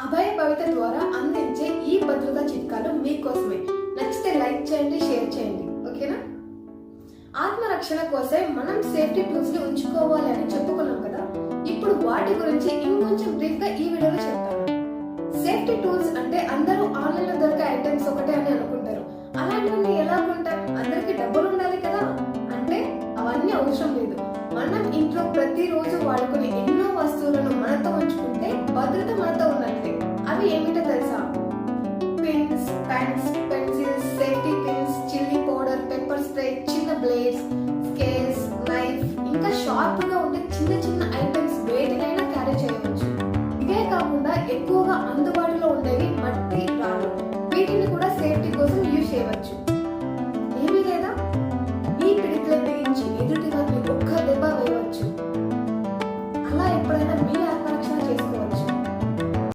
అభయ భవిత ద్వారా అందించే ఈ భద్రతా చిట్కాలు మీకోసమే. నచ్చితే లైక్ చేయండి, షేర్ చేయండి. ఓకేనా? ఆత్మరక్షణ కోసం మనం సేఫ్టీ టూల్స్ ని ఉంచుకోవాలి అని చెప్పుకున్నాం కదా. ఇప్పుడు వాటి గురించి ఇంకొంచెం బ్రీఫ్ గా ఈ వీడియోలో చెప్తాను. సేఫ్టీ టూల్స్ అంటే అందరూ ఆన్లైన్ లో దొరికే ఐటమ్స్ ఒకటే అని అనుకుంటారు. అలాంటివన్నీ ఎలా కొంటాం? అందరికి డబ్బులు ఉండాలి కదా. అంటే అవన్నీ అవసరం లేదు. మనం ఇంట్లో ప్రతిరోజు వాడుకునే ఎన్నో వస్తువులను మనతో ఉంచుకుంటే భద్రత మనతో ఉన్నట్లే. అవి ఏమిటో తెలుసా? Pins, pens, pencils, safety pins, chilli powder, pepper spray, చిన్న బ్లేడ్స్, స్కేల్స్, నైఫ్, ఇంకా షార్ప్ గా ఉండే చిన్న చిన్న ఐటమ్స్ వేటినైనా క్యారీ చేయవచ్చు. ఇవే కాకుండా ఎక్కువగా అందుబాటులో